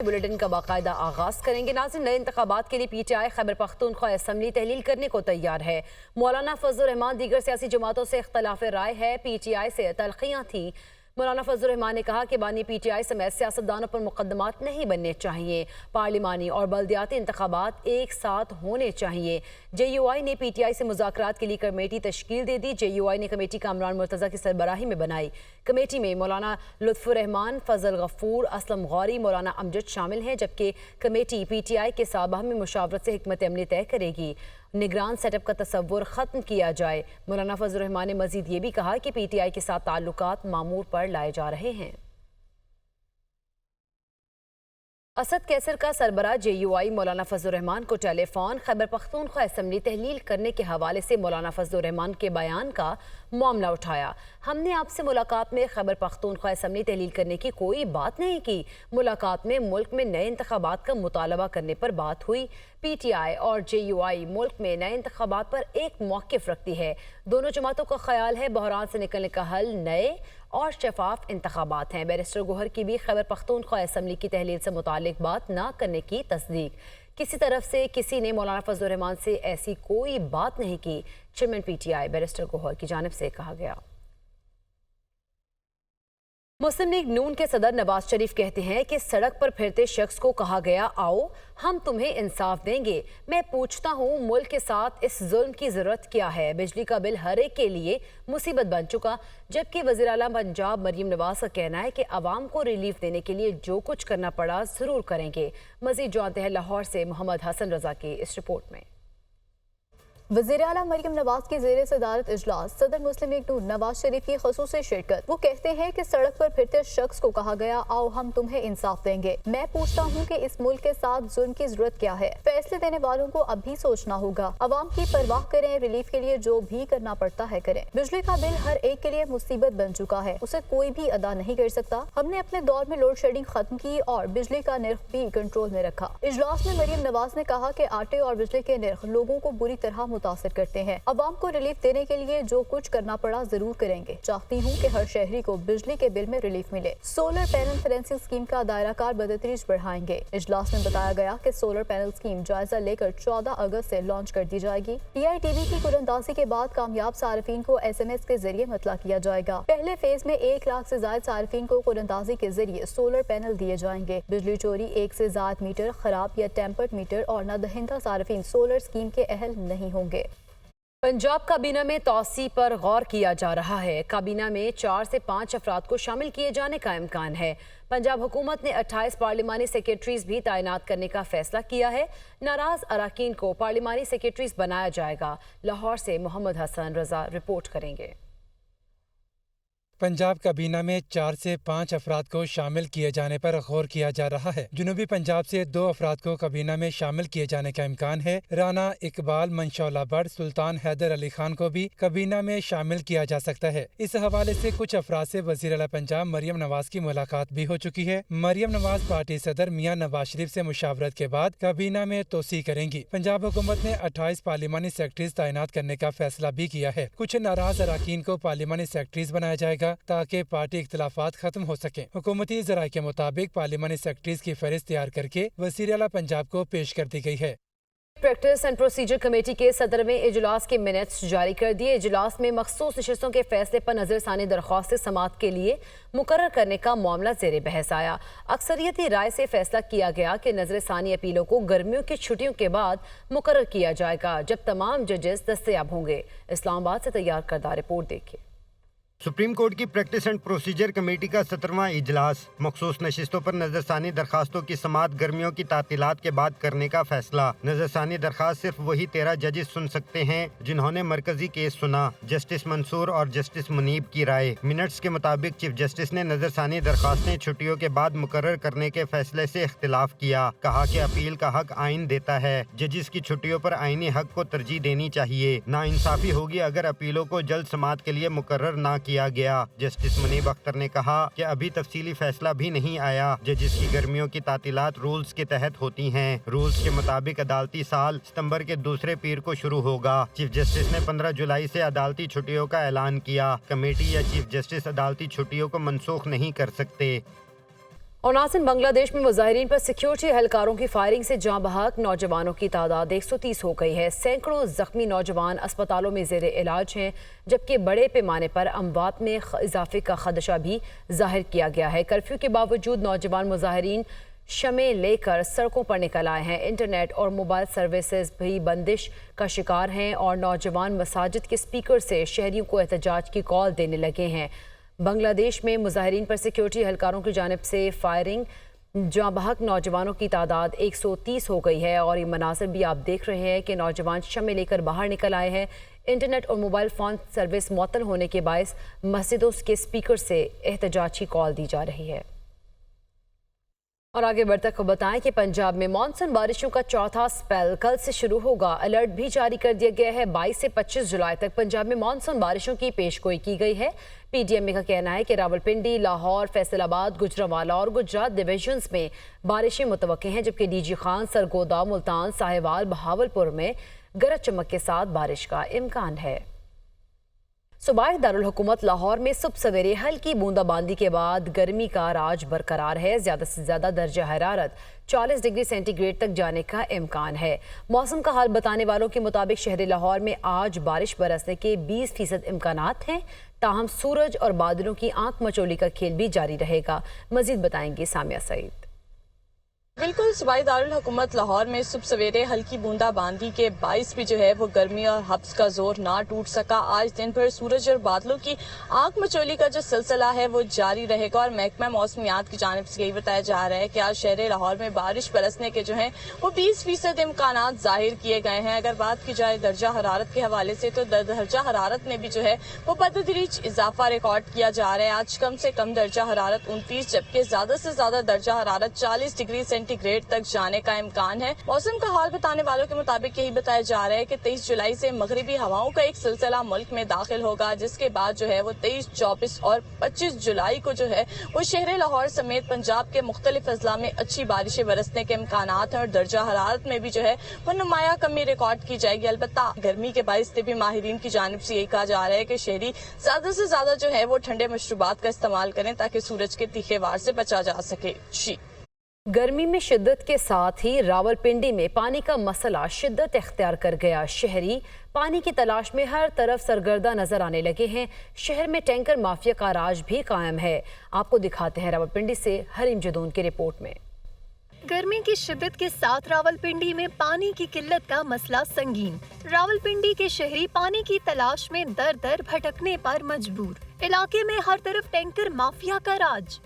Bulletin का बाकायदा आगाज करेंगे। नाज़रीन, नए इंतखाबात के लिए पीटीआई खैबर पख्तूनख्वा असम्बली तहलील करने को तैयार है। मौलाना फजल रहमान दीगर सियासी जमातों से इख्तलाफ राय है। पीटीआई से तलखियां थी। मौलाना फजल रहमान ने कहा कि बानी पीटीआई समेत सियासतदानों पर मुकदमात नहीं बनने चाहिए। पार्लिमानी और बल्दियाती इंतखाबात एक साथ होने चाहिए। जेयूआई ने पीटीआई से मुज़ाकरात के लिए कमेटी तश्कील दे दी। जेयूआई ने कमेटी कामरान मुर्तज़ा की सरबराही में बनाई। कमेटी में मौलाना लुत्फ़ुर रहमान, फजल गफूर, असलम गौरी, मौलाना अमजद शामिल हैं, जबकि कमेटी पीटीआई के साथ बाहमी मुशावरत से हिकमत अमली तय करेगी। निगरान सेटअप का तस्वुर ख़त्म किया जाए। मौलाना फजल रहमान ने मजीद ये भी कहा कि पीटीआई के साथ ताल्लुकात मामूर पर लाए जा रहे हैं। असद कैसर का सरबराह जेयूआई मौलाना फजल रहमान को टेलीफोन। खैबर पख्तूनख्वा असम्बली तहलील करने के हवाले से मौलाना फजल रहमान के बयान का मामला उठाया। हमने आपसे मुलाकात में खैबर पख्तूनख्वा असम्बली तहलील करने की कोई बात नहीं की। मुलाकात में मुल्क में नए इंतखाबात का मुतालबा करने पर बात हुई। पीटीआई और जेयूआई मुल्क में नए इंतखाबात पर एक मौक़िफ़ रखती है। दोनों जमातों का ख्याल है बहरान से निकलने का हल नए और शफाफ इंतखाबात हैं। बैरिस्टर गोहर की भी खैबर पख्तूनख्वा असम्बली की तहलील से मुतालिक बात ना करने की तस्दीक। किसी तरफ से किसी ने मौलाना फजल रहमान से ऐसी कोई बात नहीं की। चेयरमैन पीटीआई बैरिस्टर गोहर की जानिब से कहा गया। मुस्लिम लीग नून के सदर नवाज शरीफ कहते हैं कि सड़क पर फिरते शख्स को कहा गया आओ हम तुम्हें इंसाफ देंगे। मैं पूछता हूँ मुल्क के साथ इस जुल्म की जरूरत क्या है। बिजली का बिल हर एक के लिए मुसीबत बन चुका। जबकि वज़ीर आला पंजाब मरियम नवाज का कहना है कि आवाम को रिलीफ देने के लिए जो कुछ करना पड़ा जरूर करेंगे। मजीद जानते हैं लाहौर से मोहम्मद हसन रजा की इस रिपोर्ट में। वज़ीर आला मरियम नवाज की ज़ेरे सदारत इजलास सदर मुस्लिम लीग नून नवाज शरीफ की ख़ुसूसी शिरकत। वो कहते हैं कि सड़क पर फिरते शख्स को कहा गया आओ हम तुम्हें इंसाफ देंगे। मैं पूछता हूँ कि इस मुल्क के साथ जुल्म की जरूरत क्या है। फैसले देने वालों को अब भी सोचना होगा। अवाम की परवाह करें, रिलीफ के लिए जो भी करना पड़ता है करें। बिजली का बिल हर एक के लिए मुसीबत बन चुका है, उसे कोई भी अदा नहीं कर सकता। हमने अपने दौर में लोड शेडिंग खत्म की और बिजली का निर्ख भी कंट्रोल में रखा। इजलास में मरियम नवाज ने कहा कि आटे और बिजली के निर्ख लोगों को बुरी तरह मुतासिर करते हैं। अवाम को रिलीफ देने के लिए जो कुछ करना पड़ा जरूर करेंगे। चाहती हूँ कि हर शहरी को बिजली के बिल में रिलीफ मिले। सोलर पैनल फाइनेंसिंग स्कीम का दायरा कार बदतरीज बढ़ाएंगे। इजलास में बताया गया कि सोलर पैनल स्कीम जायजा लेकर 14 अगस्त से लॉन्च कर दी जाएगी। PITV की कुरंदाजी के बाद कामयाब सार्फिन को SMS के जरिए मतला किया जाएगा। पहले फेज में 1 लाख से ज्यादा सार्फिन को कुरंदाजी के जरिए सोलर पैनल दिए जाएंगे। बिजली चोरी, 1 से ज्यादा मीटर खराब या टेम्पर्ड मीटर और नादहिंदा सार्फिन सोलर स्कीम के अहल नहीं होंगे। पंजाब काबीना में तौसी पर गौर किया जा रहा है। काबीना में 4 से 5 अफराद को शामिल किए जाने का इम्कान है। पंजाब हुकूमत ने 28 पार्लिमानी सेक्रेटरीज भी तैनात करने का फैसला किया है। नाराज अरकान को पार्लिमानी सेक्रेटरीज बनाया जाएगा। लाहौर से मोहम्मद हसन रजा रिपोर्ट करेंगे। पंजाब काबीना में 4 से 5 अफराद को शामिल किए जाने पर गौर किया जा रहा है। जनूबी पंजाब से 2 अफराद को काबीना में शामिल किए जाने का इम्कान है। राना इकबाल, मंशौला बट, सुल्तान हैदर अली खान को भी काबीना में शामिल किया जा सकता है। इस हवाले से कुछ अफराद से वज़ीर आला पंजाब मरियम नवाज की मुलाकात भी हो चुकी है। मरियम नवाज पार्टी सदर मियां नवाज शरीफ से मुशावरत के बाद काबीना में तोसी करेंगी। पंजाब हुकूमत ने 28 पार्लिमानी सेक्रेटरीज तैनात करने का फैसला भी किया है। कुछ नाराज अरकान को पार्लिमानी सेक्रेटरीज बनाया जाएगा ताकि पार्टी इख्तिलाफात खत्म हो सके। हुकूमती ज़राए के मुताबिक पार्लिमानी सेक्रेटरीज की फहरिस्त तैयार करके वज़ीर आला पंजाब को पेश कर दी गई है। प्रैक्टिस एंड प्रोसीजर कमेटी के सदर में इजलास के मिनट्स जारी कर दिए। इजलास में मखसूस नशिस्तों के फैसले पर नजरसानी दरख्वास्त समाअत के लिए मुकर्रर करने का मामला जेर बहस आया। अक्सरियती राय से फैसला किया गया कि नजरसानी अपीलों को गर्मियों की छुट्टियों के बाद मुकर्रर किया जाएगा, जब तमाम जजेस दस्तयाब होंगे। इस्लामाबाद से तैयार करदा रिपोर्ट देखिए। सुप्रीम कोर्ट की प्रैक्टिस एंड प्रोसीजर कमेटी का 17वां इजलास, मखसूस नशिस्तों पर नजरसानी दरखास्तों की समाअत गर्मियों की तातीलात के बाद करने का फैसला। नजरसानी दरखास्त सिर्फ वही 13 जजेस सुन सकते हैं जिन्होंने मरकजी केस सुना, जस्टिस मंसूर और जस्टिस मुनीब की राय। मिनट्स के मुताबिक चीफ जस्टिस ने नजरसानी दरखास्तें छुट्टियों के बाद मुकर्रर करने के फैसले से इख्तिलाफ किया। कहा कि अपील का हक आइन देता है, जजेस की छुट्टियों पर आइनी हक को तरजीह देनी चाहिए। नाइंसाफी होगी अगर अपीलों को जल्द समाअत के लिए मुकर्रर ना किया गया। जस्टिस मुनीब अख्तर ने कहा कि अभी तफसीली फैसला भी नहीं आया। जजेस की गर्मियों की तातीलात रूल्स के तहत होती हैं। रूल्स के मुताबिक अदालती साल सितंबर के दूसरे पीर को शुरू होगा। चीफ जस्टिस ने 15 जुलाई से अदालती छुट्टियों का ऐलान किया। कमेटी या चीफ जस्टिस अदालती छुट्टियों को मनसूख नहीं कर सकते। और नाज़रीन, बांग्लादेश में मुजाहिरीन पर सिक्योरिटी एहलकारों की फायरिंग से जाँ बहक नौजवानों की तादाद 130 हो गई है। सैकड़ों जख्मी नौजवान अस्पतालों में ज़ेर इलाज हैं, जबकि बड़े पैमाने पर अमवात में इजाफे का खदशा भी जाहिर किया गया है। कर्फ्यू के बावजूद नौजवान मुजाहिरीन शमें लेकर सड़कों पर निकल आए हैं। इंटरनेट और मोबाइल सर्विसेज भी बंदिश का शिकार हैं और नौजवान मसाजिद के स्पीकर से शहरियों को एहतजाज की कॉल देने लगे हैं। बांग्लादेश में मुजाहिरीन पर सिक्योरिटी एहलकारों की जानिब से फायरिंग जाँ बहक नौजवानों की तादाद 130 हो गई है और ये मनाज़िर भी आप देख रहे हैं कि नौजवान शमें लेकर बाहर निकल आए हैं। इंटरनेट और मोबाइल फ़ोन सर्विस मुअत्तल होने के बायस मस्जिदों के स्पीकर से एहतजाज की कॉल दी जा रही है। और आगे बढ़कर को बताएं कि पंजाब में मानसून बारिशों का चौथा स्पेल कल से शुरू होगा। अलर्ट भी जारी कर दिया गया है। 22 से 25 जुलाई तक पंजाब में मानसून बारिशों की पेशगोई की गई है। पीडीएमए का कहना है कि रावलपिंडी, लाहौर, फैसलाबाद, गुजरांवाला और गुजरात डिविजन्स में बारिशें मुतवक्के हैं, जबकि डीजी खान, सरगोदा, मुल्तान, साहिवाल, बहावलपुर में गरज चमक के साथ बारिश का इम्कान है। सूबाई दारुल हुकूमत लाहौर में सुबह सवेरे हल्की बूंदाबांदी के बाद गर्मी का राज बरकरार है। ज़्यादा से ज़्यादा दर्जा हरारत 40 डिग्री सेंटीग्रेड तक जाने का इम्कान है। मौसम का हाल बताने वालों के मुताबिक शहर लाहौर में आज बारिश बरसने के 20% इम्कानात हैं। ताहम सूरज और बादलों की आंख मचोली का खेल भी जारी रहेगा। मजीद बताएंगे सामिया सईद। बिल्कुल, सूबाई दारुल हुकूमत लाहौर में सुबह सवेरे हल्की बूंदाबांदी के बाइस भी जो है वो गर्मी और हब्स का जोर ना टूट सका। आज दिन भर सूरज और बादलों की आंख मचोली का जो सिलसिला है वो जारी रहेगा और महकमा मौसमियात की जानिब से यही बताया जा रहा है कि आज शहर लाहौर में बारिश बरसने के जो है वो 20% इम्कानात जाहिर किए गए हैं। अगर बात की जाए दर्जा हरारत के हवाले से तो दर्जा हरारत में भी जो है वो बतदरीज इजाफा रिकॉर्ड किया जा रहा है। आज कम से कम दर्जा हरारत 29 जबकि ज्यादा से ज्यादा दर्जा हरारत 40 डिग्री सेंटीग्रेड तक जाने का इम्कान है। मौसम का हाल बताने वालों के मुताबिक यही बताया जा रहा है कि 23 जुलाई से मगरिबी हवाओं का एक सिलसिला मुल्क में दाखिल होगा, जिसके बाद जो है वो 23, 24 और 25 जुलाई को जो है वो शहर लाहौर समेत पंजाब के मुख्तलिफ अजला में अच्छी बारिशें बरसने के इम्कानात हैं और दर्जा हरारत में भी जो है वो नुमाया कमी रिकॉर्ड की जाएगी। अलबत्ता गर्मी के बाइस भी माहिरीन की जानिब से यही कहा जा रहा है कि शहरी ज्यादा से ज्यादा जो है वो ठंडे मशरूबात का इस्तेमाल करें ताकि सूरज के तीखे वार से बचा जा सके। गर्मी में शिद्दत के साथ ही रावलपिंडी में पानी का मसला शिद्दत इख्तियार कर गया। शहरी पानी की तलाश में हर तरफ सरगर्दा नजर आने लगे हैं। शहर में टैंकर माफिया का राज भी कायम है। आपको दिखाते हैं रावलपिंडी से हरीम जदून की रिपोर्ट में। गर्मी की शिद्दत के साथ रावलपिंडी में पानी की किल्लत का मसला संगीन। रावलपिंडी के शहरी पानी की तलाश में दर दर भटकने पर मजबूर। इलाके में हर तरफ टैंकर माफिया का राज।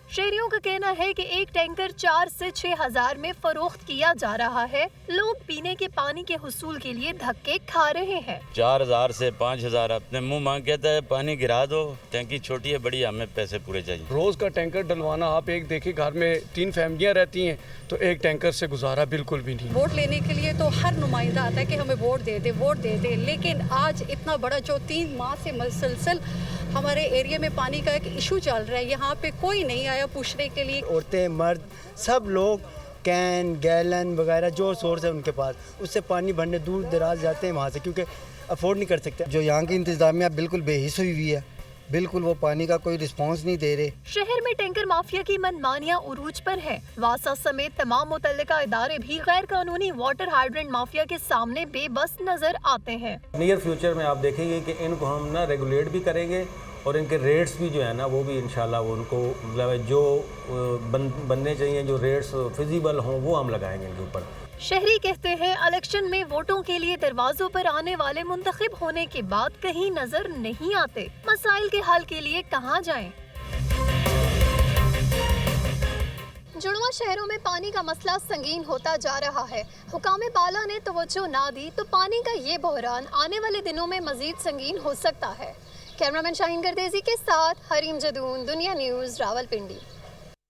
शहरियों का कहना है कि एक टैंकर 4 से 6 हजार में फरोख्त किया जा रहा है। लोग पीने के पानी के हुसूल के लिए धक्के खा रहे हैं। 4000 से 5000 अपने मुंह मांग कहता है पानी गिरा दो, टैंकी छोटी है बड़ी, हमें पैसे पूरे चाहिए। रोज का टैंकर डलवाना, आप एक देखिए घर में 3 फैमिलियां रहती हैं तो एक टैंकर से गुजारा बिल्कुल भी नहीं। वोट लेने के लिए तो हर नुमाइंदा आता है कि हमें वोट दे दे, वोट दे दे, लेकिन आज इतना बड़ा जो 3 माह से मुसलसल हमारे एरिया में पानी का एक इशू चल रहा है, यहाँ पे कोई नहीं आया पूछने के लिए। औरतें, मर्द, सब लोग कैन, गैलन वगैरह जो सोर्स है उनके पास, उससे पानी भरने दूर दराज जाते हैं वहाँ से, क्योंकि अफोर्ड नहीं कर सकते। जो यहाँ की इंतजामिया बिल्कुल बेहिस हुई हुई है, बिल्कुल वो पानी का कोई रिस्पांस नहीं दे रहे। शहर में टैंकर माफिया की मनमानियां उरूज पर है। वासा समेत तमाम मुतल्लिका इदारे भी गैर कानूनी वाटर हाइड्रेंट माफिया के सामने बेबस नजर आते हैं। नियर फ्यूचर में आप देखेंगे कि इनको हम ना रेगुलेट भी करेंगे और इनके रेट्स भी जो है ना वो भी इंशाल्लाह वो उनको मतलब जो बनने चाहिए, जो रेट्स फिजिबल हों वो हम लगाएंगे इनके ऊपर। शहरी कहते हैं इलेक्शन में वोटों के लिए दरवाजों पर आने वाले मुंतखब होने के बाद कहीं नजर नहीं आते। मसाइल के हल के लिए कहां जाएं? जुड़वा शहरों में पानी का मसला संगीन होता जा रहा है। हुकामे बाला ने तवज्जो ना दी तो पानी का ये बहरान आने वाले दिनों में मजीद संगीन हो सकता है। कैमरामैन शाहीन गर्देजी के साथ हरीम जदून, दुनिया न्यूज़, रावलपिंडी।